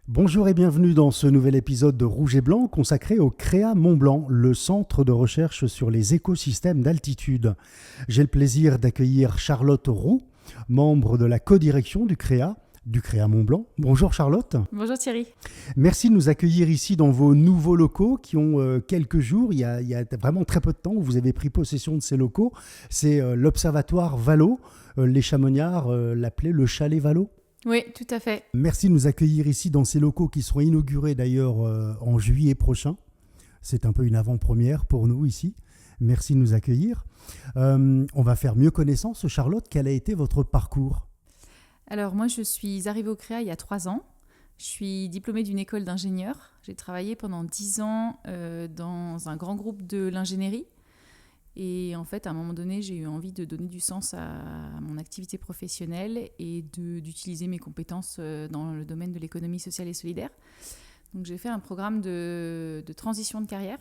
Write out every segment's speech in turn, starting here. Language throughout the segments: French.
Bonjour et bienvenue dans ce nouvel épisode de Rouge et Blanc consacré au CREA Mont-Blanc, le centre de recherche sur les écosystèmes d'altitude. J'ai le plaisir d'accueillir Charlotte Roux, membre de la codirection du CREA Mont-Blanc. Bonjour Charlotte. Bonjour Thierry. Merci de nous accueillir ici dans vos nouveaux locaux qui ont quelques jours, il y a vraiment très peu de temps, vous avez pris possession de ces locaux. C'est l'Observatoire Valo, les Chamoniards l'appelaient le Chalet Valo. Oui, tout à fait. Merci de nous accueillir ici dans ces locaux qui seront inaugurés d'ailleurs en juillet prochain. C'est un peu une avant-première pour nous ici. Merci de nous accueillir. On va faire mieux connaissance. Charlotte, quel a été votre parcours ? Alors moi, je suis arrivée au CREA il y a 3 ans. Je suis diplômée d'une école d'ingénieur. J'ai travaillé pendant 10 ans dans un grand groupe de l'ingénierie. Et en fait, à un moment donné, j'ai eu envie de donner du sens à mon activité professionnelle et d'utiliser mes compétences dans le domaine de l'économie sociale et solidaire. Donc j'ai fait un programme de transition de carrière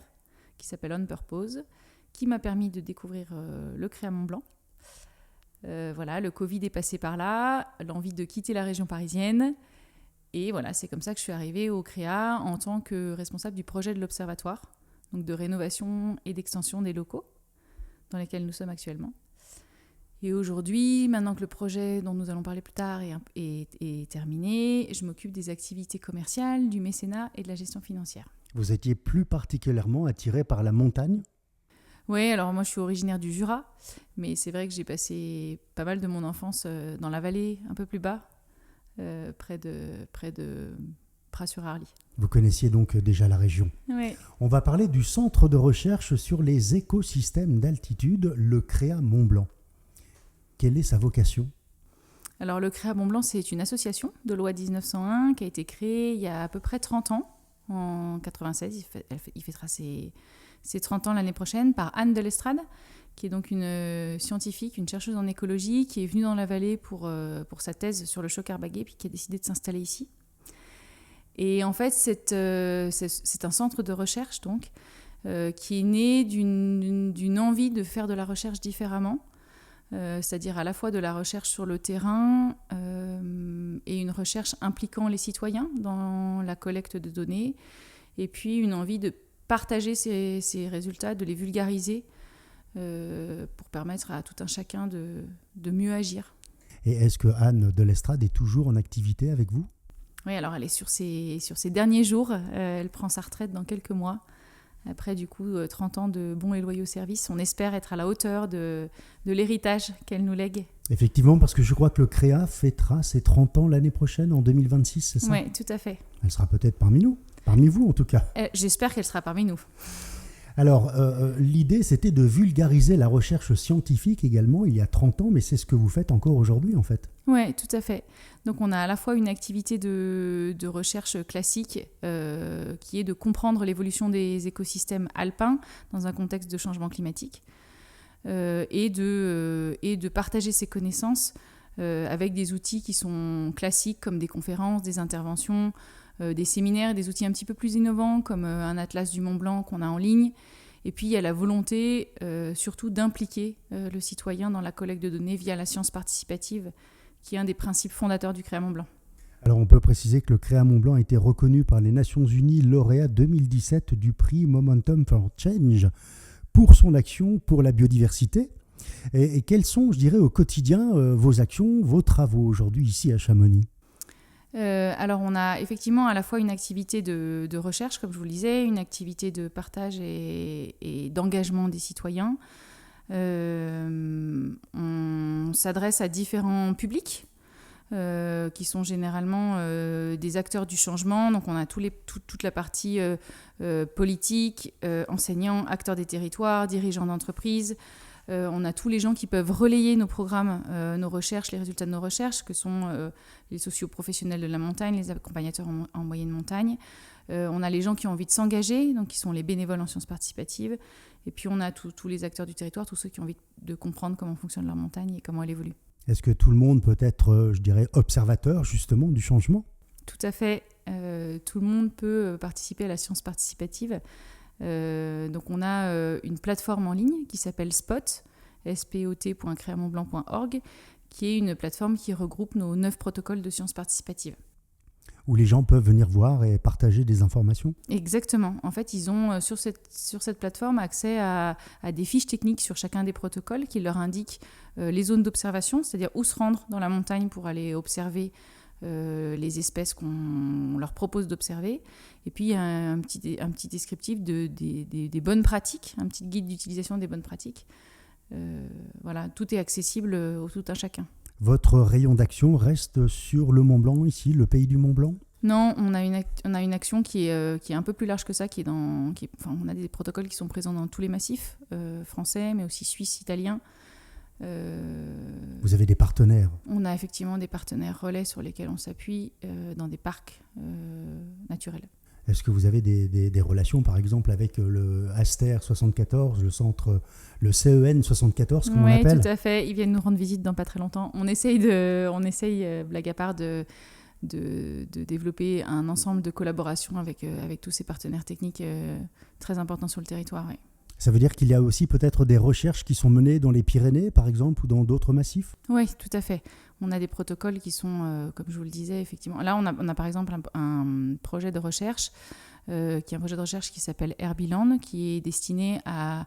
qui s'appelle On Purpose, qui m'a permis de découvrir le CREA Mont-Blanc. Voilà, le Covid est passé par là, l'envie de quitter la région parisienne. Et voilà, c'est comme ça que je suis arrivée au CREA en tant que responsable du projet de l'Observatoire, donc de rénovation et d'extension des locaux dans lesquels nous sommes actuellement. Et aujourd'hui, maintenant que le projet dont nous allons parler plus tard est terminé, je m'occupe des activités commerciales, du mécénat et de la gestion financière. Vous étiez plus particulièrement attiré par la montagne ? Oui, alors moi je suis originaire du Jura, mais c'est vrai que j'ai passé pas mal de mon enfance dans la vallée, un peu plus bas, près de Pras-sur-Arly. Vous connaissiez donc déjà la région. Oui. On va parler du centre de recherche sur les écosystèmes d'altitude, le CREA Mont-Blanc. Quelle est sa vocation ? Alors le CREA Mont-Blanc, c'est une association de loi 1901 qui a été créée il y a à peu près 30 ans, en 96. Il fêtera ses 30 ans l'année prochaine, par Anne de l'Estrade, qui est donc une scientifique, une chercheuse en écologie, qui est venue dans la vallée pour sa thèse sur le choc Arbaguet, puis qui a décidé de s'installer ici. Et en fait, c'est un centre de recherche donc, qui est né d'une envie de faire de la recherche différemment, c'est-à-dire à la fois de la recherche sur le terrain et une recherche impliquant les citoyens dans la collecte de données, et puis une envie de partager ces résultats, de les vulgariser pour permettre à tout un chacun de mieux agir. Et est-ce que Anne de l'Estrade est toujours en activité avec vous ? Oui, alors elle est sur ses derniers jours. Elle prend sa retraite dans quelques mois. Après, du coup, 30 ans de bons et loyaux services. On espère être à la hauteur de l'héritage qu'elle nous lègue. Effectivement, parce que je crois que le CREA fêtera ses 30 ans l'année prochaine, en 2026, c'est ça ? Oui, tout à fait. Elle sera peut-être parmi nous, parmi vous en tout cas. J'espère qu'elle sera parmi nous. Alors, l'idée, c'était de vulgariser la recherche scientifique également, il y a 30 ans, mais c'est ce que vous faites encore aujourd'hui, en fait. Oui, tout à fait. Donc, on a à la fois une activité de recherche classique qui est de comprendre l'évolution des écosystèmes alpins dans un contexte de changement climatique et de partager ces connaissances avec des outils qui sont classiques comme des conférences, des interventions, des séminaires, des outils un petit peu plus innovants comme un atlas du Mont Blanc qu'on a en ligne. Et puis il y a la volonté surtout d'impliquer le citoyen dans la collecte de données via la science participative, qui est un des principes fondateurs du CREA Mont-Blanc. Alors on peut préciser que le CREA Mont-Blanc a été reconnu par les Nations Unies lauréat 2017 du prix Momentum for Change pour son action pour la biodiversité. Et quelles sont, je dirais, au quotidien vos actions, vos travaux aujourd'hui ici à Chamonix ? Alors on a effectivement à la fois une activité de recherche, comme je vous le disais, une activité de partage et d'engagement des citoyens. On s'adresse à différents publics qui sont généralement des acteurs du changement. Donc on a toute la partie politique, enseignants, acteurs des territoires, dirigeants d'entreprises. On a tous les gens qui peuvent relayer nos programmes, nos recherches, les résultats de nos recherches, que sont les socioprofessionnels de la montagne, les accompagnateurs en moyenne montagne. On a les gens qui ont envie de s'engager, donc qui sont les bénévoles en sciences participatives. Et puis on a tous les acteurs du territoire, tous ceux qui ont envie de comprendre comment fonctionne leur montagne et comment elle évolue. Est-ce que tout le monde peut être, je dirais, observateur justement du changement ? Tout à fait. Tout le monde peut participer à la science participative. Donc on a une plateforme en ligne qui s'appelle Spot, spot.creamontblanc.org, qui est une plateforme qui regroupe nos 9 protocoles de sciences participatives. où les gens peuvent venir voir et partager des informations. Exactement. En fait, ils ont sur cette plateforme accès à des fiches techniques sur chacun des protocoles qui leur indiquent les zones d'observation, c'est-à-dire où se rendre dans la montagne pour aller observer les espèces qu'on leur propose d'observer. Et puis, il y a un petit descriptif des bonnes pratiques, un petit guide d'utilisation des bonnes pratiques. Voilà, tout est accessible au tout un chacun. Votre rayon d'action reste sur le Mont Blanc, ici, le pays du Mont Blanc ? Non, on a une action qui est un peu plus large que ça, on a des protocoles qui sont présents dans tous les massifs français, mais aussi suisses, italiens. Vous avez des partenaires ? On a effectivement des partenaires relais sur lesquels on s'appuie dans des parcs naturels. Est-ce que vous avez des relations, par exemple, avec le Aster 74, le CEN 74, comme on appelle ? Oui, tout à fait. Ils viennent nous rendre visite dans pas très longtemps. On essaye, blague à part, de développer un ensemble de collaborations avec tous ces partenaires techniques très importants sur le territoire. Oui. Ça veut dire qu'il y a aussi peut-être des recherches qui sont menées dans les Pyrénées, par exemple, ou dans d'autres massifs ? Oui, tout à fait. On a des protocoles qui sont, comme je vous le disais, effectivement. Là, on a par exemple un projet de recherche, qui s'appelle Herbiland, qui est destiné à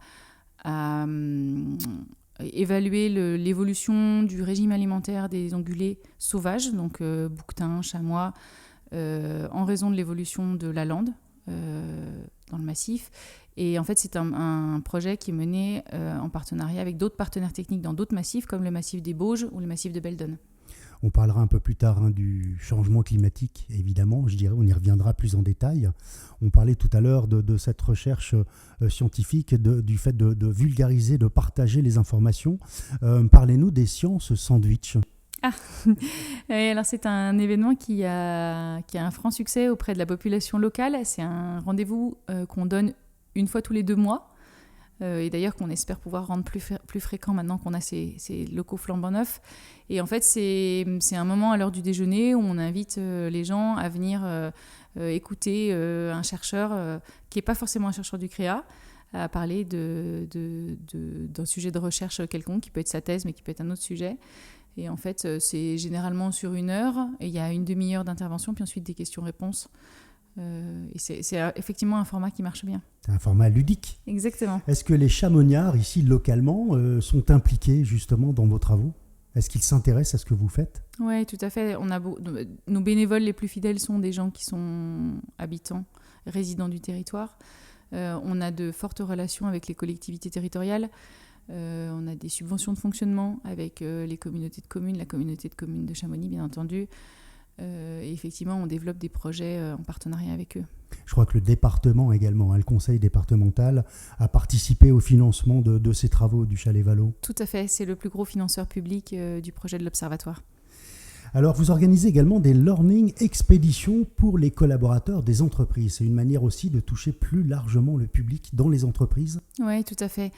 évaluer l'évolution du régime alimentaire des ongulés sauvages, donc bouquetins, chamois, en raison de l'évolution de la lande dans le massif. Et en fait, c'est un projet qui est mené en partenariat avec d'autres partenaires techniques dans d'autres massifs, comme le massif des Bauges ou le massif de Beldon. On parlera un peu plus tard du changement climatique, évidemment, je dirais, on y reviendra plus en détail. On parlait tout à l'heure de cette recherche scientifique, du fait de vulgariser, de partager les informations. Parlez-nous des sciences sandwich. Alors c'est un événement qui a un franc succès auprès de la population locale. C'est un rendez-vous qu'on donne une fois tous les 2 mois. Et d'ailleurs qu'on espère pouvoir rendre plus fréquent maintenant qu'on a ces locaux flambant neufs. Et en fait, c'est un moment à l'heure du déjeuner où on invite les gens à venir écouter un chercheur qui n'est pas forcément un chercheur du CREA, à parler d'un sujet de recherche quelconque, qui peut être sa thèse, mais qui peut être un autre sujet. Et en fait, c'est généralement sur 1 heure, et il y a une demi-heure d'intervention, puis ensuite des questions-réponses. Et c'est effectivement un format qui marche bien. C'est un format ludique. Exactement. Est-ce que les chamoniards, ici, localement, sont impliqués justement dans vos travaux ? Est-ce qu'ils s'intéressent à ce que vous faites ? Oui, tout à fait. Nos bénévoles les plus fidèles sont des gens qui sont habitants, résidents du territoire. On a de fortes relations avec les collectivités territoriales. On a des subventions de fonctionnement avec les communautés de communes, la communauté de communes de Chamonix, bien entendu. Et effectivement, on développe des projets en partenariat avec eux. Je crois que le département également, le conseil départemental, a participé au financement de ces travaux du Chalet Vallot. Tout à fait, c'est le plus gros financeur public du projet de l'Observatoire. Alors, vous organisez également des learning expéditions pour les collaborateurs des entreprises. C'est une manière aussi de toucher plus largement le public dans les entreprises ? Oui, tout à fait.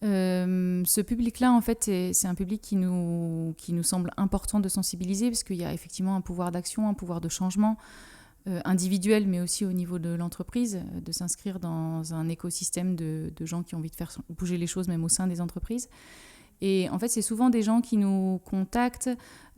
Ce public-là, en fait, c'est un public qui nous semble important de sensibiliser, parce qu'il y a effectivement un pouvoir d'action, un pouvoir de changement individuel, mais aussi au niveau de l'entreprise, de s'inscrire dans un écosystème de gens qui ont envie de faire bouger les choses, même au sein des entreprises. Et en fait, c'est souvent des gens qui nous contactent,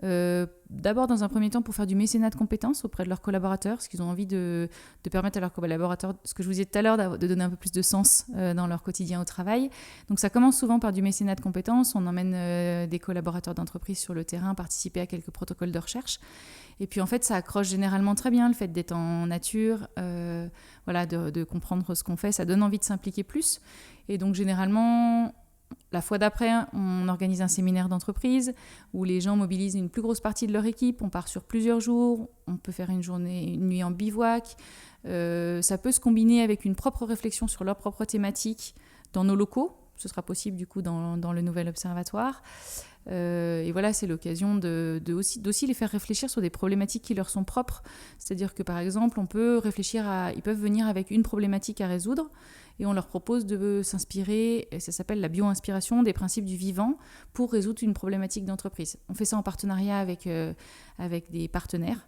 d'abord dans un premier temps pour faire du mécénat de compétences auprès de leurs collaborateurs, parce qu'ils ont envie de permettre à leurs collaborateurs, ce que je vous disais tout à l'heure, de donner un peu plus de sens dans leur quotidien au travail. Donc ça commence souvent par du mécénat de compétences. On emmène des collaborateurs d'entreprise sur le terrain participer à quelques protocoles de recherche. Et puis en fait, ça accroche généralement très bien, le fait d'être en nature, de comprendre ce qu'on fait, ça donne envie de s'impliquer plus. Et donc généralement, la fois d'après, on organise un séminaire d'entreprise où les gens mobilisent une plus grosse partie de leur équipe. On part sur plusieurs jours. On peut faire une nuit en bivouac. Ça peut se combiner avec une propre réflexion sur leur propre thématique dans nos locaux. Ce sera possible du coup dans le nouvel observatoire. Et voilà, c'est l'occasion d'aussi les faire réfléchir sur des problématiques qui leur sont propres. C'est-à-dire que par exemple, ils peuvent venir avec une problématique à résoudre. Et on leur propose de s'inspirer, et ça s'appelle la bio-inspiration, des principes du vivant pour résoudre une problématique d'entreprise. On fait ça en partenariat avec des partenaires,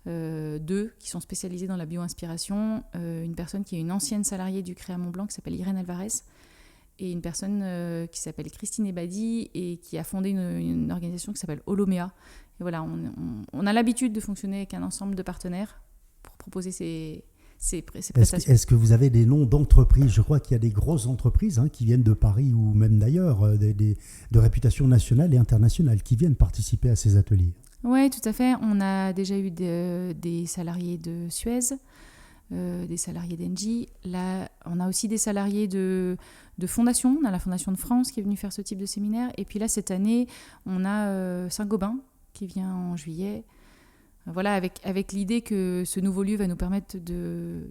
2 qui sont spécialisés dans la bio-inspiration, une personne qui est une ancienne salariée du CREA Mont-Blanc qui s'appelle Irène Alvarez, et une personne qui s'appelle Christine Ebadi et qui a fondé une organisation qui s'appelle Holomea. Et voilà, on a l'habitude de fonctionner avec un ensemble de partenaires proposer ces Est-ce, prestations. est-ce que vous avez des noms d'entreprises? Je crois qu'il y a des grosses entreprises qui viennent de Paris ou même d'ailleurs, de réputation nationale et internationale, qui viennent participer à ces ateliers. Oui, tout à fait. On a déjà eu des salariés de Suez, des salariés d'Engie. Là, on a aussi des salariés de fondations. On a la Fondation de France qui est venue faire ce type de séminaire. Et puis là, cette année, on a Saint-Gobain qui vient en juillet. Voilà, avec l'idée que ce nouveau lieu va nous permettre de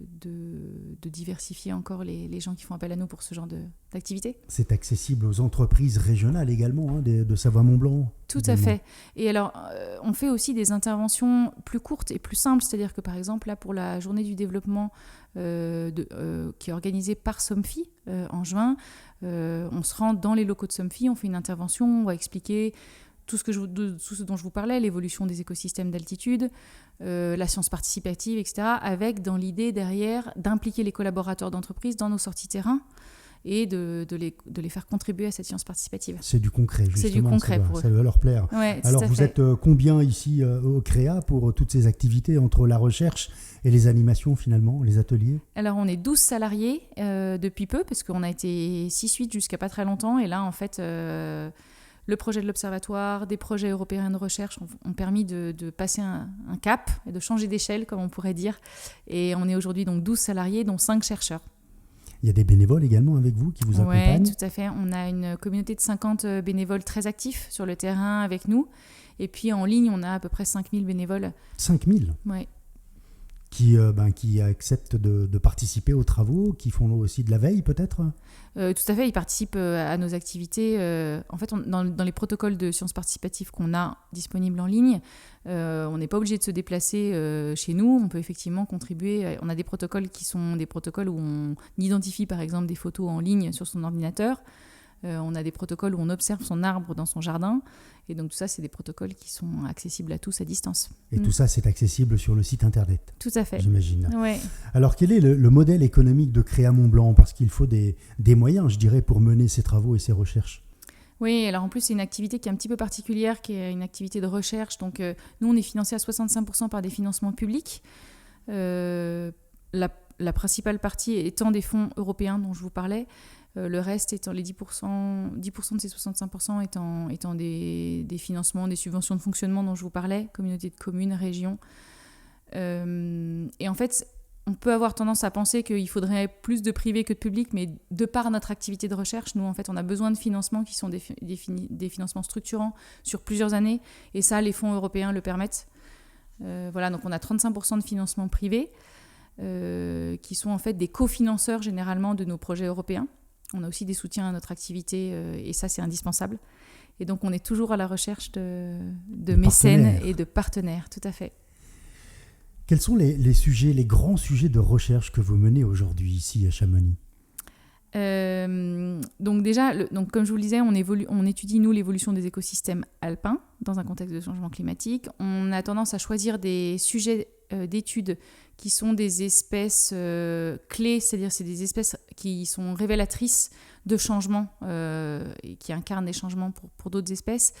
diversifier encore les gens qui font appel à nous pour ce genre d'activité. C'est accessible aux entreprises régionales également, de Savoie-Mont-Blanc. Tout à fait. Et alors, on fait aussi des interventions plus courtes et plus simples. C'est-à-dire que, par exemple, là, pour la journée du développement qui est organisée par Somfy en juin, on se rend dans les locaux de Somfy, on fait une intervention, on va expliquer tout ce dont je vous parlais, l'évolution des écosystèmes d'altitude, la science participative, etc., avec dans l'idée derrière d'impliquer les collaborateurs d'entreprise dans nos sorties terrain et de les faire contribuer à cette science participative. C'est du concret, justement. C'est du concret pour eux. Ça doit leur plaire. Ouais, alors, vous êtes combien ici au CREA pour toutes ces activités entre la recherche et les animations, finalement, les ateliers? Alors, on est 12 salariés depuis peu, parce qu'on a été 6-8 jusqu'à pas très longtemps. Et là, en fait... le projet de l'Observatoire, des projets européens de recherche ont permis de passer un cap et de changer d'échelle, comme on pourrait dire. Et on est aujourd'hui donc 12 salariés, dont 5 chercheurs. Il y a des bénévoles également avec vous qui vous accompagnent? Oui, tout à fait. On a une communauté de 50 bénévoles très actifs sur le terrain avec nous. Et puis en ligne, on a à peu près 5000 bénévoles. 5000 ? Oui. Qui acceptent de participer aux travaux, qui font aussi de la veille peut-être? Tout à fait, ils participent à nos activités. En fait, dans les protocoles de sciences participatives qu'on a disponibles en ligne, on n'est pas obligé de se déplacer chez nous. On peut effectivement contribuer. On a des protocoles qui sont des protocoles où on identifie par exemple des photos en ligne sur son ordinateur. On a des protocoles où on observe son arbre dans son jardin. Et donc tout ça, c'est des protocoles qui sont accessibles à tous à distance. Et tout ça, c'est accessible sur le site internet? Tout à fait. J'imagine. Ouais. Alors, quel est le modèle économique de Créa Mont-Blanc? Parce qu'il faut des moyens, je dirais, pour mener ces travaux et ces recherches. Oui, alors en plus, c'est une activité qui est un petit peu particulière, qui est une activité de recherche. Donc, nous, on est financé à 65% par des financements publics. La principale partie étant des fonds européens dont je vous parlais. Le reste étant les 10% de ces 65% étant des financements, des subventions de fonctionnement dont je vous parlais, communautés de communes, régions. Et en fait, on peut avoir tendance à penser qu'il faudrait plus de privé que de public, mais de par notre activité de recherche, nous, en fait, on a besoin de financements qui sont des financements structurants sur plusieurs années. Et ça, les fonds européens le permettent. Voilà, donc on a 35% de financement privé, qui sont en fait des cofinanceurs généralement de nos projets européens. On a aussi des soutiens à notre activité et ça, c'est indispensable. Et donc, on est toujours à la recherche de mécènes et de partenaires, tout à fait. Quels sont les grands sujets de recherche que vous menez aujourd'hui ici à Chamonix? Donc déjà, comme je vous le disais, on étudie, nous, l'évolution des écosystèmes alpins dans un contexte de changement climatique. On a tendance à choisir des sujets d'études qui sont des espèces clés, c'est-à-dire c'est des espèces qui sont révélatrices de changements et qui incarnent des changements pour d'autres espèces,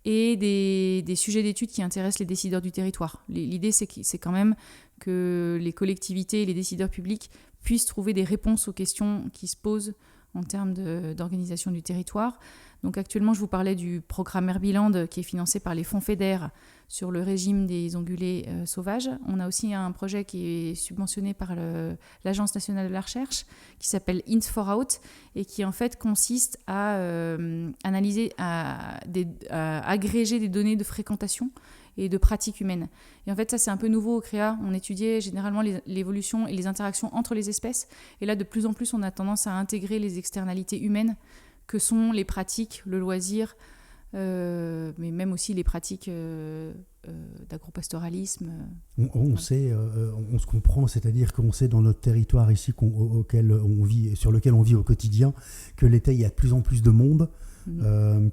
et des sujets d'études qui intéressent les décideurs du territoire. L'idée, c'est quand même que les collectivités et les décideurs publics puissent trouver des réponses aux questions qui se posent en termes d'organisation du territoire. Donc actuellement, je vous parlais du programme Herbiland qui est financé par les fonds FEDER sur le régime des ongulés sauvages. On a aussi un projet qui est subventionné par l'Agence nationale de la recherche qui s'appelle Int4Out et qui en fait consiste à analyser, à agréger des données de fréquentation et de pratiques humaines. Et en fait, ça, c'est un peu nouveau au CREA. On étudiait généralement l'évolution et les interactions entre les espèces. Et là, de plus en plus, on a tendance à intégrer les externalités humaines que sont les pratiques, le loisir, mais même aussi les pratiques d'agropastoralisme. On sait, on se comprend, c'est-à-dire qu'on sait dans notre territoire ici sur lequel on vit au quotidien, que l'été, il y a de plus en plus de monde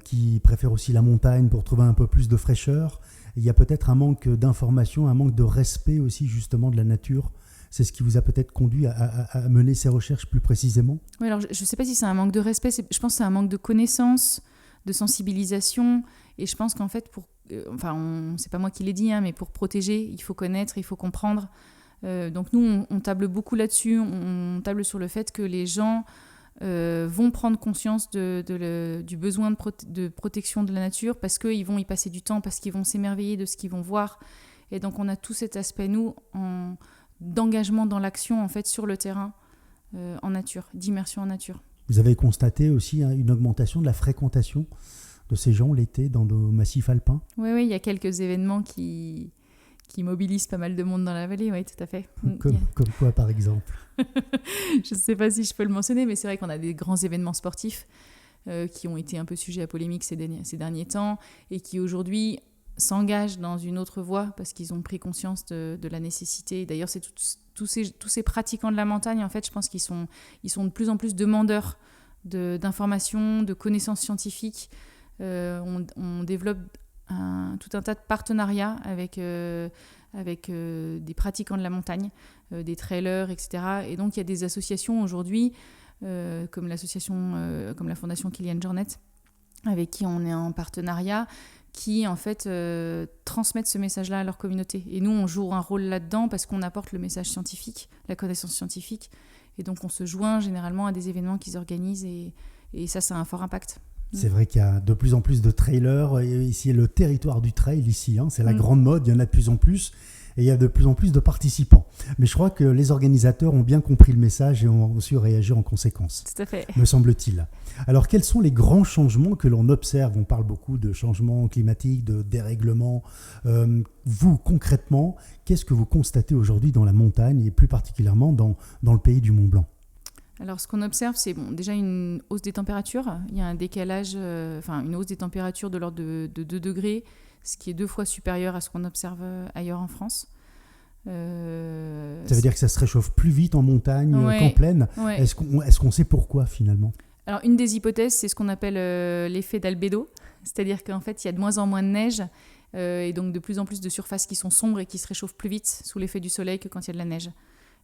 qui préfère aussi la montagne pour trouver un peu plus de fraîcheur. Il y a peut-être un manque d'information, un manque de respect aussi justement de la nature. C'est ce qui vous a peut-être conduit à mener ces recherches plus précisément? Oui, alors je ne sais pas si c'est un manque de respect, je pense que c'est un manque de connaissance, de sensibilisation. Et je pense qu'en fait, c'est pas moi qui l'ai dit, mais pour protéger, il faut connaître, il faut comprendre. Donc nous, on table beaucoup là-dessus. On table sur le fait que les gens vont prendre conscience du besoin de protection de la nature parce qu'ils vont y passer du temps, parce qu'ils vont s'émerveiller de ce qu'ils vont voir. Et donc on a tout cet aspect, nous, d'engagement dans l'action en fait, sur le terrain, en nature, d'immersion en nature. Vous avez constaté aussi une augmentation de la fréquentation de ces gens l'été dans nos massifs alpins? Oui, il y a quelques événements qui mobilisent pas mal de monde dans la vallée, oui, tout à fait. Comme quoi, par exemple? Je ne sais pas si je peux le mentionner, mais c'est vrai qu'on a des grands événements sportifs qui ont été un peu sujets à polémique ces derniers temps et qui aujourd'hui s'engagent dans une autre voie parce qu'ils ont pris conscience de la nécessité. D'ailleurs, c'est tous ces pratiquants de la montagne, en fait, je pense qu'ils sont de plus en plus demandeurs d'informations, de connaissances scientifiques. On développe tout un tas de partenariats avec des pratiquants de la montagne, des trailers, etc. Et donc, il y a des associations aujourd'hui, comme la Fondation Kilian Jornet, avec qui on est en partenariat, qui, en fait, transmettent ce message-là à leur communauté. Et nous, on joue un rôle là-dedans parce qu'on apporte le message scientifique, la connaissance scientifique. Et donc, on se joint généralement à des événements qu'ils organisent et ça a un fort impact. C'est vrai qu'il y a de plus en plus de trailers. Ici, le territoire du trail, ici, c'est la grande mode. Il y en a de plus en plus. Et il y a de plus en plus de participants. Mais je crois que les organisateurs ont bien compris le message et ont su réagir en conséquence. Tout à fait. Me semble-t-il. Alors, quels sont les grands changements que l'on observe? On parle beaucoup de changements climatiques, de dérèglements. Vous, concrètement, qu'est-ce que vous constatez aujourd'hui dans la montagne et plus particulièrement dans le pays du Mont-Blanc? Alors, ce qu'on observe, c'est déjà une hausse des températures. Il y a un décalage, une hausse des températures de l'ordre de 2 degrés, ce qui est 2 fois supérieur à ce qu'on observe ailleurs en France. Ça veut dire que ça se réchauffe plus vite en montagne qu'en plaine. Ouais. Est-ce qu'on sait pourquoi, finalement? Alors, une des hypothèses, c'est ce qu'on appelle l'effet d'albédo. C'est-à-dire qu'en fait, il y a de moins en moins de neige et donc de plus en plus de surfaces qui sont sombres et qui se réchauffent plus vite sous l'effet du soleil que quand il y a de la neige.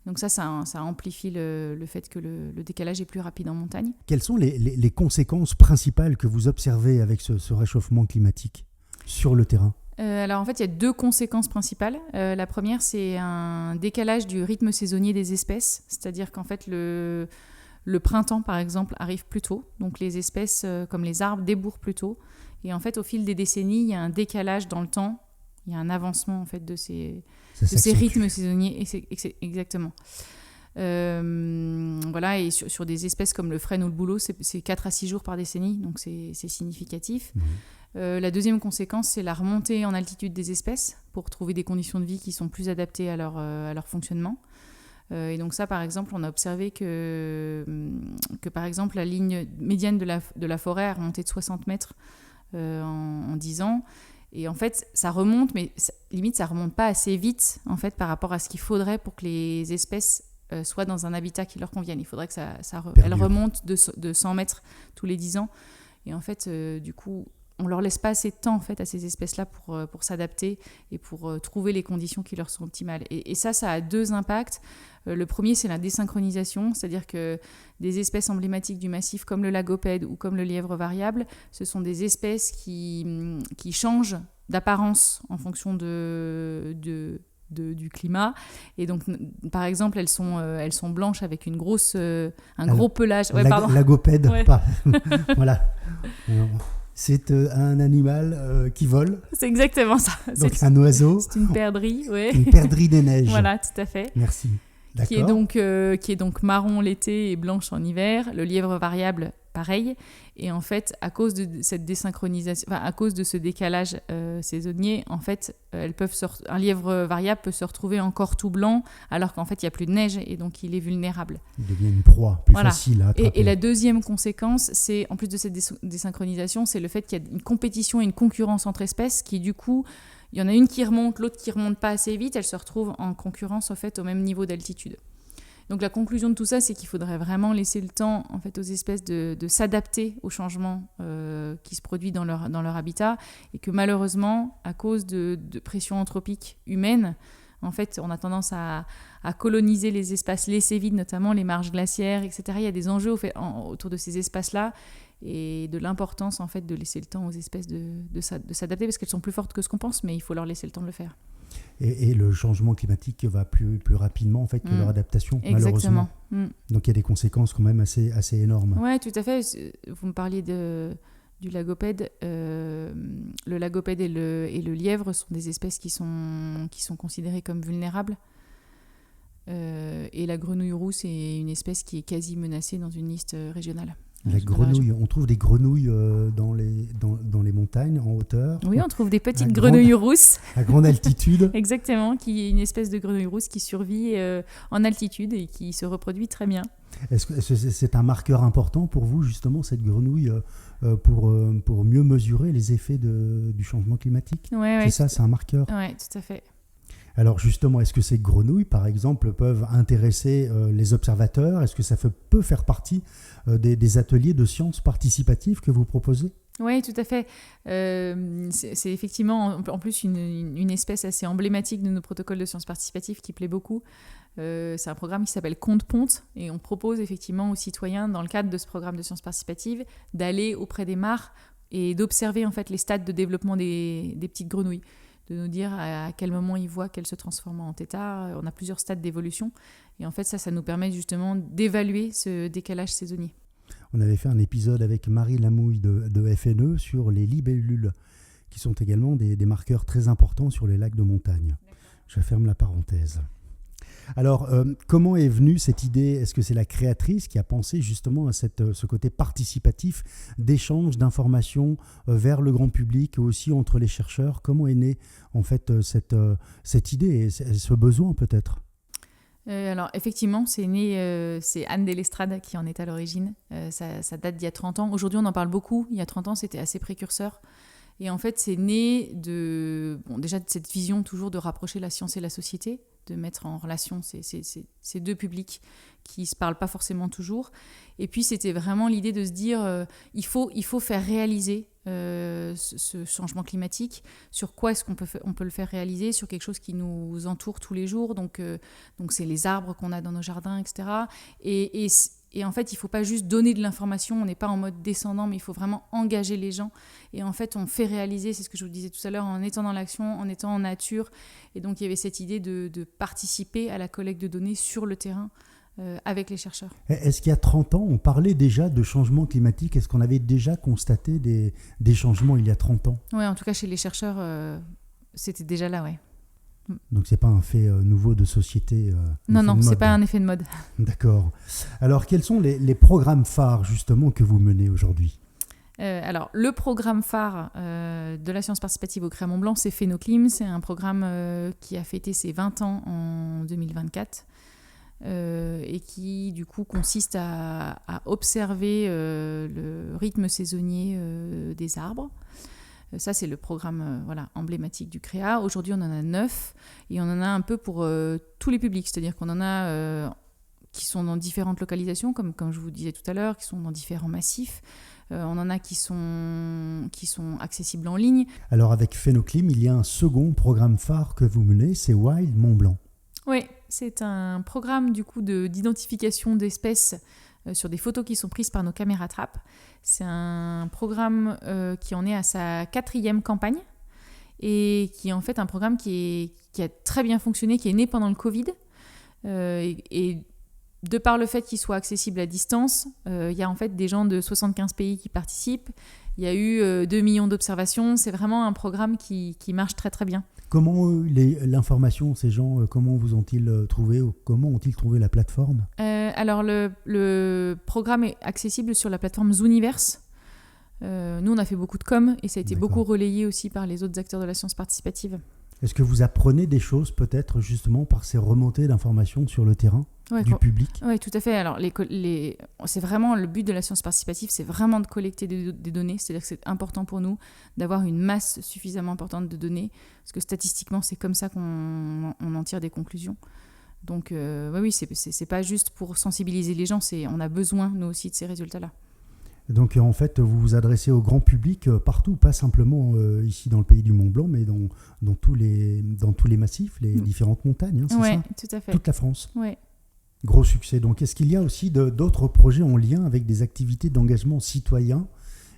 Donc ça amplifie le fait que le décalage est plus rapide en montagne. Quelles sont les conséquences principales que vous observez avec ce réchauffement climatique sur le terrain? Alors en fait, il y a 2 conséquences principales. La première, c'est un décalage du rythme saisonnier des espèces. C'est-à-dire qu'en fait, le printemps, par exemple, arrive plus tôt. Donc les espèces, comme les arbres, débourrent plus tôt. Et en fait, au fil des décennies, il y a un décalage dans le temps. Il y a un avancement en fait, de ces rythmes saisonniers. Exactement. Voilà, et sur des espèces comme le frêne ou le bouleau, c'est 4 à 6 jours par décennie, donc c'est significatif. La deuxième conséquence, c'est la remontée en altitude des espèces pour trouver des conditions de vie qui sont plus adaptées à leur fonctionnement. Et donc ça, par exemple, on a observé que par exemple, la ligne médiane de la forêt a remonté de 60 mètres en 10 ans. Et en fait, ça remonte, mais limite, ça remonte pas assez vite en fait, par rapport à ce qu'il faudrait pour que les espèces soient dans un habitat qui leur convienne. Il faudrait que elles remontent de 100 mètres tous les 10 ans. Et en fait, du coup, on leur laisse pas assez de temps en fait, à ces espèces-là pour s'adapter et pour trouver les conditions qui leur sont optimales. Et ça a 2 impacts. Le premier, c'est la désynchronisation, c'est-à-dire que des espèces emblématiques du massif comme le lagopède ou comme le lièvre variable, ce sont des espèces qui changent d'apparence en fonction du climat. Et donc, par exemple, elles sont blanches avec un gros pelage. Lagopède, ouais. Pas. Voilà. C'est un animal qui vole. C'est exactement ça. Donc un oiseau. C'est une perdrix, ouais. Une perdrix des neiges. Voilà, tout à fait. Merci. D'accord. Qui est donc marron l'été et blanche en hiver. Le lièvre variable, pareil. Et en fait, à cause de cette désynchronisation, à cause de ce décalage saisonnier, en fait, un lièvre variable peut se retrouver encore tout blanc, alors qu'en fait, il n'y a plus de neige et donc il est vulnérable. Il devient une proie plus facile à attraper. Et la deuxième conséquence, c'est, en plus de cette désynchronisation, c'est le fait qu'il y a une compétition et une concurrence entre espèces qui, du coup, il y en a une qui remonte, l'autre qui remonte pas assez vite, elles se retrouvent en concurrence, en fait, au même niveau d'altitude. Donc la conclusion de tout ça, c'est qu'il faudrait vraiment laisser le temps en fait, aux espèces de s'adapter aux changements qui se produisent dans leur habitat et que malheureusement, à cause de pression anthropique humaine, en fait, on a tendance à coloniser les espaces laissés vides, notamment les marges glaciaires, etc. Il y a des enjeux autour de ces espaces-là et de l'importance en fait, de laisser le temps aux espèces de s'adapter parce qu'elles sont plus fortes que ce qu'on pense, mais il faut leur laisser le temps de le faire. Et le changement climatique va plus rapidement en fait, que leur adaptation, Exactement. malheureusement. Donc il y a des conséquences quand même assez énormes. Oui, tout à fait. Vous me parliez du lagopède. Le lagopède et le lièvre sont des espèces qui sont considérées comme vulnérables. Et la grenouille rousse est une espèce qui est quasi menacée dans une liste régionale. La grenouille, on trouve des grenouilles dans les montagnes, en hauteur. Oui, on trouve des petites grenouilles rousses. À grande altitude. Exactement, qui est une espèce de grenouille rousse qui survit en altitude et qui se reproduit très bien. Est-ce que c'est un marqueur important pour vous, justement, cette grenouille, pour mieux mesurer les effets du changement climatique ? Ouais, c'est un marqueur ? Oui, tout à fait. Alors justement, est-ce que ces grenouilles, par exemple, peuvent intéresser les observateurs ? Est-ce que ça peut faire partie des ateliers de sciences participatives que vous proposez ? Oui, tout à fait. C'est effectivement en plus une espèce assez emblématique de nos protocoles de sciences participatives qui plaît beaucoup. C'est un programme qui s'appelle Compte-Ponte et on propose effectivement aux citoyens, dans le cadre de ce programme de sciences participatives, d'aller auprès des mares et d'observer en fait les stades de développement des petites grenouilles, de nous dire à quel moment ils voient qu'elles se transforment en tétard. On a plusieurs stades d'évolution et en fait ça nous permet justement d'évaluer ce décalage saisonnier. On avait fait un épisode avec Marie Lamouille de FNE sur les libellules, qui sont également des marqueurs très importants sur les lacs de montagne. Je ferme la parenthèse. Alors, comment est venue cette idée ? Est-ce que c'est la créatrice qui a pensé justement à ce côté participatif d'échange d'informations vers le grand public et aussi entre les chercheurs ? Comment est née en fait cette idée et ce besoin peut-être ? Alors effectivement, c'est Anne Delestrade qui en est à l'origine. Ça date d'il y a 30 ans. Aujourd'hui, on en parle beaucoup. Il y a 30 ans, c'était assez précurseur. Et en fait, c'est né déjà de cette vision toujours de rapprocher la science et la société, de mettre en relation ces deux publics qui ne se parlent pas forcément toujours. Et puis, c'était vraiment l'idée de se dire il faut faire réaliser ce changement climatique. Sur quoi est-ce qu'on peut le faire réaliser ? Sur quelque chose qui nous entoure tous les jours. Donc c'est les arbres qu'on a dans nos jardins, etc. Et en fait, il ne faut pas juste donner de l'information, on n'est pas en mode descendant, mais il faut vraiment engager les gens. Et en fait, on fait réaliser, c'est ce que je vous disais tout à l'heure, en étant dans l'action, en étant en nature. Et donc, il y avait cette idée de participer à la collecte de données sur le terrain avec les chercheurs. Est-ce qu'il y a 30 ans, on parlait déjà de changement climatique ? Est-ce qu'on avait déjà constaté des changements il y a 30 ans ? Oui, en tout cas, chez les chercheurs, c'était déjà là, oui. Donc, ce n'est pas un fait nouveau de société Non, ce n'est pas un effet de mode. D'accord. Alors, quels sont les programmes phares, justement, que vous menez aujourd'hui ? Alors, le programme phare de la science participative au Créa-Mont-Blanc, c'est Phénoclim. C'est un programme qui a fêté ses 20 ans en 2024 et qui, du coup, consiste à observer le rythme saisonnier des arbres. Ça, c'est le programme emblématique du Créa. Aujourd'hui, on en a 9 et on en a un peu pour tous les publics. C'est-à-dire qu'on en a qui sont dans différentes localisations, comme je vous disais tout à l'heure, qui sont dans différents massifs. On en a qui sont accessibles en ligne. Alors, avec Phénoclim, il y a un second programme phare que vous menez, c'est Wild Mont Blanc. Oui, c'est un programme du coup d'identification d'espèces sur des photos qui sont prises par nos caméras trappe. C'est un programme qui en est à sa 4e campagne et qui est en fait un programme qui a très bien fonctionné, qui est né pendant le Covid. Et de par le fait qu'il soit accessible à distance, il y a en fait des gens de 75 pays qui participent. Il y a eu 2 millions d'observations. C'est vraiment un programme qui marche très très bien. Comment l'information, ces gens, comment vous ont-ils trouvé ou comment ont-ils trouvé la plateforme ? Alors, le programme est accessible sur la plateforme Zooniverse. Nous, on a fait beaucoup de com et ça a été beaucoup relayé aussi par les autres acteurs de la science participative. Est-ce que vous apprenez des choses peut-être justement par ces remontées d'informations sur le terrain du public ? Oui, tout à fait. Alors, c'est vraiment le but de la science participative, c'est vraiment de collecter des données. C'est-à-dire que c'est important pour nous d'avoir une masse suffisamment importante de données, parce que statistiquement, c'est comme ça qu'on en tire des conclusions. Donc, oui, c'est pas juste pour sensibiliser les gens, on a besoin, nous aussi, de ces résultats-là. Donc, en fait, vous vous adressez au grand public partout, pas simplement ici dans le pays du Mont-Blanc, mais dans tous les massifs, les différentes montagnes, hein, c'est ça ? Oui, tout à fait. Toute la France. Oui. Gros succès. Donc, est-ce qu'il y a aussi d'autres projets en lien avec des activités d'engagement citoyen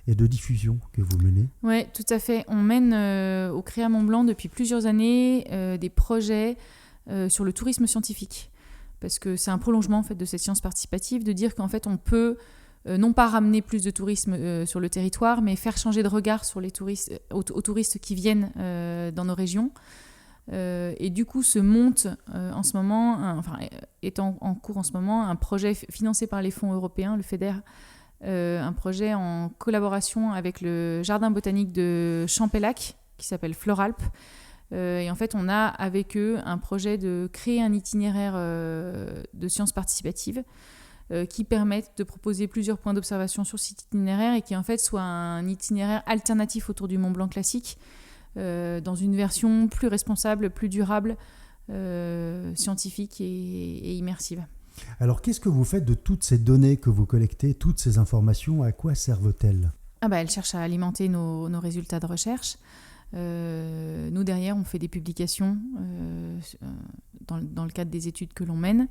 et de diffusion que vous menez. Oui, tout à fait. On mène au Créa Mont-Blanc depuis plusieurs années des projets sur le tourisme scientifique. Parce que c'est un prolongement en fait, de cette science participative, de dire qu'en fait on peut non pas ramener plus de tourisme sur le territoire, mais faire changer de regard sur les touristes, aux touristes qui viennent dans nos régions. Et du coup se monte en ce moment, est en cours en ce moment, un projet financé par les fonds européens, le FEDER, un projet en collaboration avec le jardin botanique de Champellac qui s'appelle Floralp. Et en fait, on a avec eux un projet de créer un itinéraire de sciences participatives qui permettent de proposer plusieurs points d'observation sur cet itinéraire et qui en fait soit un itinéraire alternatif autour du Mont Blanc classique dans une version plus responsable, plus durable, scientifique et immersive. Alors, qu'est-ce que vous faites de toutes ces données que vous collectez, toutes ces informations, à quoi servent-elles ? Elles cherchent à alimenter nos résultats de recherche. Nous, derrière, on fait des publications dans le cadre des études que l'on mène,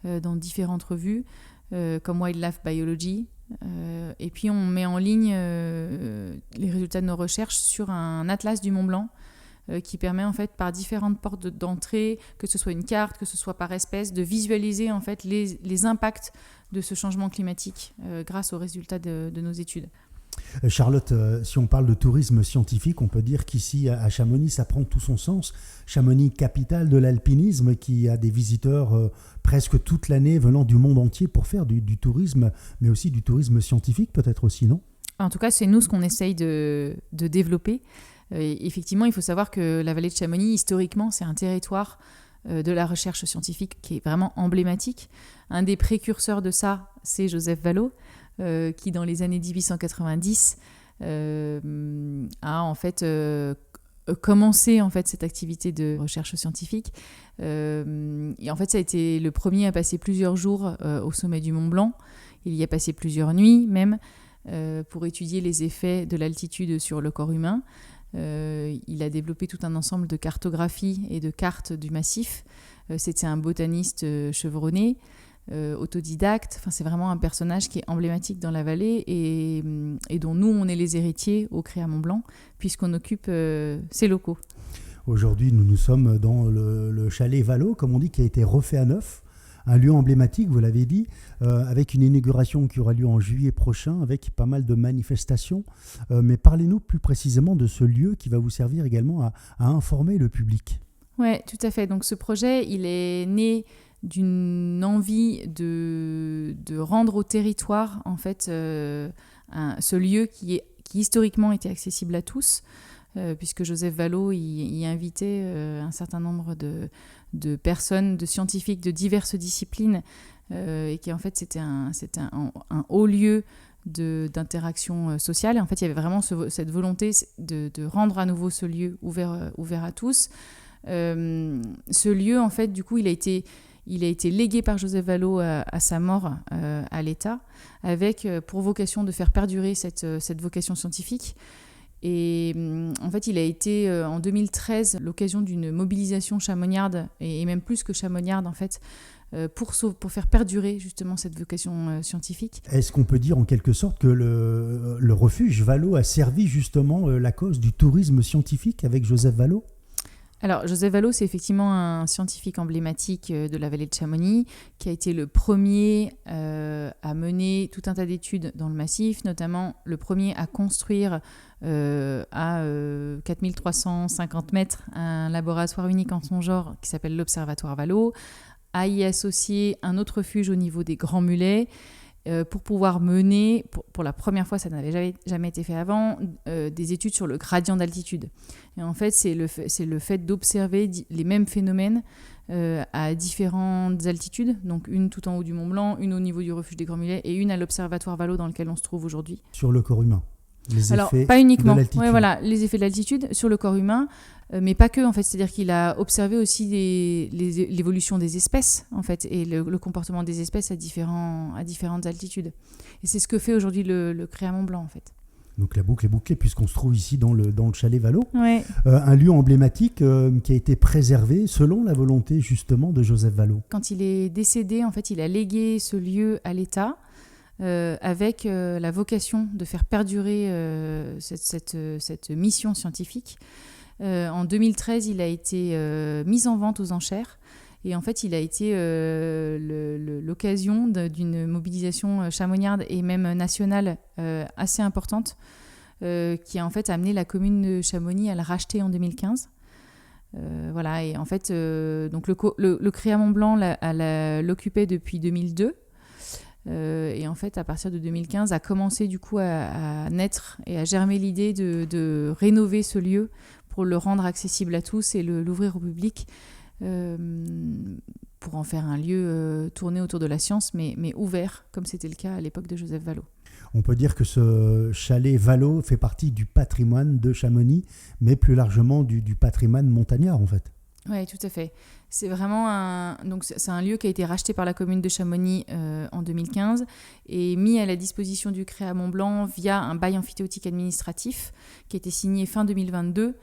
dans différentes revues, comme Wildlife Biology. Et puis, on met en ligne les résultats de nos recherches sur un atlas du Mont Blanc qui permet, en fait, par différentes portes d'entrée, que ce soit une carte, que ce soit par espèce, de visualiser, en fait, les impacts de ce changement climatique grâce aux résultats de nos études. Charlotte, si on parle de tourisme scientifique, on peut dire qu'ici à Chamonix, ça prend tout son sens. Chamonix, capitale de l'alpinisme, qui a des visiteurs presque toute l'année venant du monde entier pour faire du tourisme, mais aussi du tourisme scientifique peut-être aussi, non ? En tout cas, c'est nous ce qu'on essaye de développer. Effectivement, il faut savoir que la vallée de Chamonix, historiquement, c'est un territoire de la recherche scientifique qui est vraiment emblématique. Un des précurseurs de ça, c'est Joseph Vallot, qui dans les années 1890 a en fait commencé en fait cette activité de recherche scientifique. Et en fait, ça a été le premier à passer plusieurs jours au sommet du Mont Blanc. Il y a passé plusieurs nuits même pour étudier les effets de l'altitude sur le corps humain. Il a développé tout un ensemble de cartographies et de cartes du massif. C'était un botaniste chevronné. Autodidacte, c'est vraiment un personnage qui est emblématique dans la vallée et dont nous on est les héritiers au Créa Mont-Blanc puisqu'on occupe ces locaux. Aujourd'hui nous sommes dans le chalet Vallot, comme on dit, qui a été refait à neuf, un lieu emblématique, vous l'avez dit, avec une inauguration qui aura lieu en juillet prochain avec pas mal de manifestations, mais parlez-nous plus précisément de ce lieu qui va vous servir également à informer le public. Oui, tout à fait. Donc ce projet, il est né d'une envie de rendre au territoire en fait ce lieu qui historiquement était accessible à tous, puisque Joseph Vallot y invitait un certain nombre de personnes, de scientifiques de diverses disciplines, et qui en fait c'était un haut lieu d'interaction sociale. Et en fait, il y avait vraiment cette volonté de rendre à nouveau ce lieu ouvert à tous. Ce lieu, en fait, du coup, il a été légué par Joseph Vallot à sa mort à l'État, avec pour vocation de faire perdurer cette vocation scientifique. Et en fait, il a été en 2013 l'occasion d'une mobilisation chamonniarde, et même plus que chamonniarde en fait, pour faire perdurer justement cette vocation scientifique. Est-ce qu'on peut dire en quelque sorte que le refuge Vallot a servi justement la cause du tourisme scientifique avec Joseph Vallot ? Alors, Joseph Vallot, c'est effectivement un scientifique emblématique de la vallée de Chamonix, qui a été le premier à mener tout un tas d'études dans le massif, notamment le premier à construire à 4350 mètres un laboratoire unique en son genre qui s'appelle l'Observatoire Vallot, à y associer un autre refuge au niveau des Grands Mulets, pour pouvoir mener, pour la première fois, ça n'avait jamais été fait avant, des études sur le gradient d'altitude. Et en fait, c'est le fait d'observer les mêmes phénomènes à différentes altitudes, donc une tout en haut du Mont Blanc, une au niveau du refuge des Grands Mulets et une à l'Observatoire Vallot dans lequel on se trouve aujourd'hui. Sur le corps humain, les effets pas uniquement. De l'altitude. Ouais, voilà, les effets de l'altitude sur le corps humain, mais pas que, en fait. C'est-à-dire qu'il a observé aussi l'évolution des espèces, en fait, et le comportement des espèces à différentes altitudes. Et c'est ce que fait aujourd'hui le Créa Mont-Blanc, en fait. Donc la boucle est bouclée puisqu'on se trouve ici dans le chalet Vallot, ouais. Un lieu emblématique qui a été préservé selon la volonté justement de Joseph Vallot. Quand il est décédé, en fait, il a légué ce lieu à l'État avec la vocation de faire perdurer cette mission scientifique. En 2013, il a été mis en vente aux enchères. Et en fait, il a été l'occasion d'une mobilisation chamonniarde et même nationale assez importante qui a en fait amené la commune de Chamonix à le racheter en 2015. Voilà, et en fait, donc le Créa Mont-Blanc l'occupait depuis 2002. Et en fait, à partir de 2015, a commencé du coup à naître et à germer l'idée de rénover ce lieu pour le rendre accessible à tous et l'ouvrir au public. Pour en faire un lieu tourné autour de la science, mais ouvert, comme c'était le cas à l'époque de Joseph Vallot. On peut dire que ce chalet Vallot fait partie du patrimoine de Chamonix, mais plus largement du patrimoine montagnard, en fait. Oui, tout à fait. C'est vraiment c'est un lieu qui a été racheté par la commune de Chamonix en 2015 et mis à la disposition du Créa Mont-Blanc via un bail amphithéotique administratif qui a été signé fin 2022.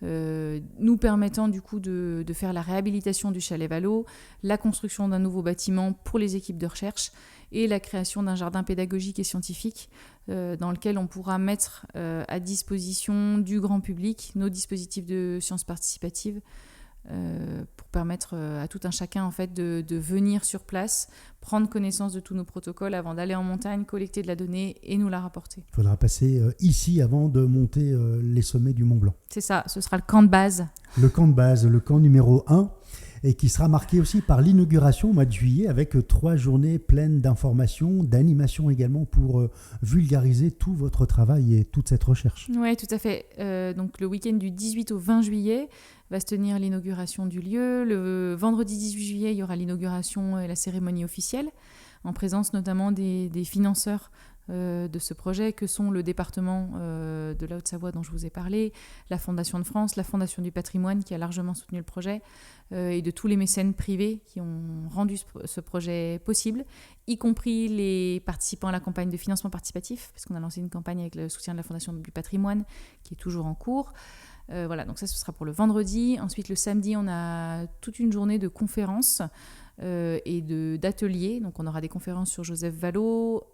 Nous permettant du coup de faire la réhabilitation du chalet Vallot, la construction d'un nouveau bâtiment pour les équipes de recherche et la création d'un jardin pédagogique et scientifique dans lequel on pourra mettre à disposition du grand public nos dispositifs de sciences participatives pour permettre à tout un chacun en fait de venir sur place, prendre connaissance de tous nos protocoles avant d'aller en montagne, collecter de la donnée et nous la rapporter. Il faudra passer ici avant de monter les sommets du Mont Blanc. C'est ça, ce sera le camp de base. Le camp de base, le camp numéro 1, et qui sera marqué aussi par l'inauguration au mois de juillet avec 3 journées pleines d'informations, d'animations également pour vulgariser tout votre travail et toute cette recherche. Oui, tout à fait. Donc le week-end du 18 au 20 juillet va se tenir l'inauguration du lieu. Le vendredi 18 juillet, il y aura l'inauguration et la cérémonie officielle, en présence notamment des financeurs de ce projet, que sont le département de la Haute-Savoie dont je vous ai parlé, la Fondation de France, la Fondation du patrimoine qui a largement soutenu le projet, et de tous les mécènes privés qui ont rendu ce projet possible, y compris les participants à la campagne de financement participatif, parce qu'on a lancé une campagne avec le soutien de la Fondation du patrimoine qui est toujours en cours. Voilà, donc ça, ce sera pour le vendredi. Ensuite, le samedi, on a toute une journée de conférences et d'ateliers. Donc, on aura des conférences sur Joseph Vallot,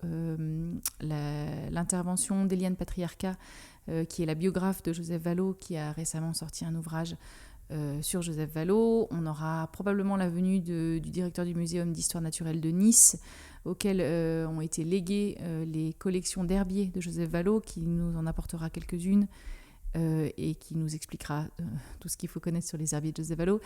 l'intervention d'Eliane Patriarca, qui est la biographe de Joseph Vallot, qui a récemment sorti un ouvrage sur Joseph Vallot. On aura probablement la venue du directeur du Muséum d'histoire naturelle de Nice, auquel ont été léguées les collections d'herbiers de Joseph Vallot, qui nous en apportera quelques-unes. Et qui nous expliquera tout ce qu'il faut connaître sur les herbiers de Joseph Vallot.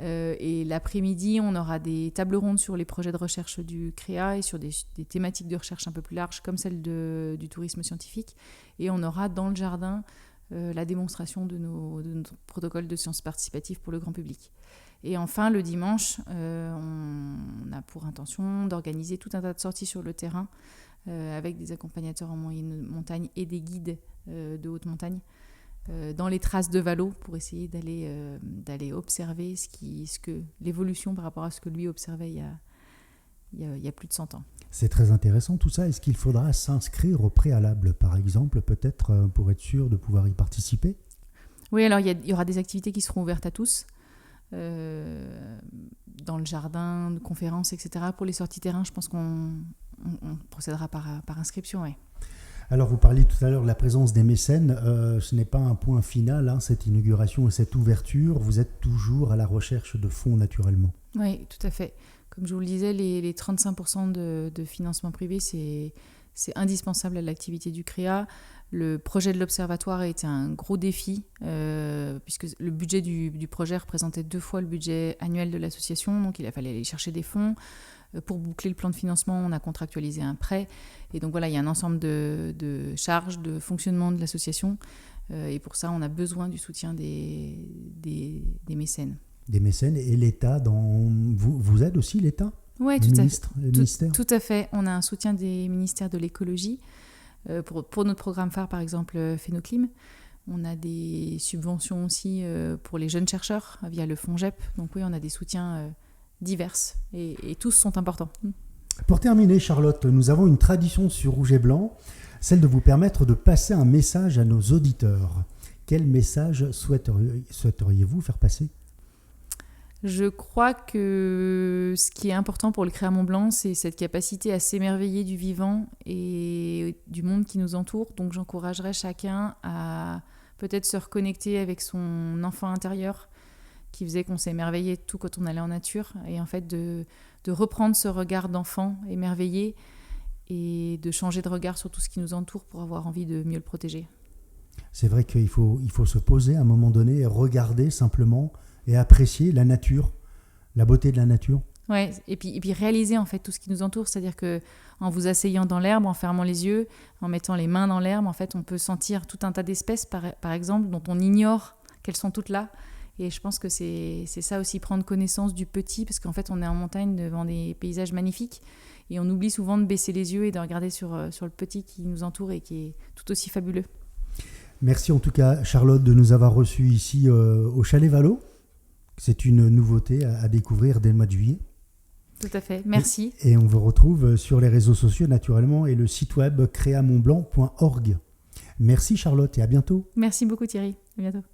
Et l'après-midi, on aura des tables rondes sur les projets de recherche du CREA et sur des thématiques de recherche un peu plus larges, comme celle du tourisme scientifique. Et on aura dans le jardin la démonstration de notre protocole de sciences participatives pour le grand public. Et enfin, le dimanche, on a pour intention d'organiser tout un tas de sorties sur le terrain avec des accompagnateurs en moyenne montagne et des guides de haute montagne dans les traces de Vallot pour essayer d'aller observer l'évolution par rapport à ce que lui observait il y a plus de 100 ans. C'est très intéressant tout ça. Est-ce qu'il faudra s'inscrire au préalable, par exemple, peut-être pour être sûr de pouvoir y participer ? Oui, alors il y aura des activités qui seront ouvertes à tous, dans le jardin, de conférences, etc. Pour les sorties terrain, je pense qu'on procédera par inscription, oui. Alors, vous parliez tout à l'heure de la présence des mécènes. Ce n'est pas un point final, cette inauguration et cette ouverture. Vous êtes toujours à la recherche de fonds, naturellement. Oui, tout à fait. Comme je vous le disais, les 35% de financement privé, c'est indispensable à l'activité du CREA. Le projet de l'observatoire a été un gros défi, puisque le budget du projet représentait 2 fois le budget annuel de l'association. Donc, il a fallu aller chercher des fonds. Pour boucler le plan de financement, on a contractualisé un prêt. Et donc voilà, il y a un ensemble de charges, de fonctionnement de l'association. Et pour ça, on a besoin du soutien des mécènes. Des mécènes et l'État, vous aide aussi l'État ? Oui, tout à fait. On a un soutien des ministères de l'écologie. Pour notre programme phare, par exemple, Phénoclim. On a des subventions aussi pour les jeunes chercheurs via le FONGEP. Donc oui, on a des soutiens diverses et tous sont importants. Pour terminer, Charlotte, nous avons une tradition sur Rouge et Blanc, celle de vous permettre de passer un message à nos auditeurs. Quel message souhaiteriez-vous faire passer ? Je crois que ce qui est important pour le Créa Mont-Blanc, c'est cette capacité à s'émerveiller du vivant et du monde qui nous entoure. Donc j'encouragerais chacun à peut-être se reconnecter avec son enfant intérieur qui faisait qu'on s'émerveillait de tout quand on allait en nature. Et en fait de reprendre ce regard d'enfant émerveillé et de changer de regard sur tout ce qui nous entoure pour avoir envie de mieux le protéger. C'est vrai qu'il faut se poser à un moment donné et regarder simplement et apprécier la nature, la beauté de la nature. Ouais, et puis réaliser en fait tout ce qui nous entoure, c'est-à-dire que en vous asseyant dans l'herbe, en fermant les yeux, en mettant les mains dans l'herbe, en fait, on peut sentir tout un tas d'espèces, par exemple, dont on ignore qu'elles sont toutes là. Et je pense que c'est ça aussi, prendre connaissance du petit, parce qu'en fait, on est en montagne devant des paysages magnifiques, et on oublie souvent de baisser les yeux et de regarder sur le petit qui nous entoure et qui est tout aussi fabuleux. Merci en tout cas, Charlotte, de nous avoir reçus ici au Chalet Vallot. C'est une nouveauté à découvrir dès le mois de juillet. Tout à fait, merci. Et on vous retrouve sur les réseaux sociaux naturellement et le site web créamontblanc.org. Merci Charlotte et à bientôt. Merci beaucoup Thierry, à bientôt.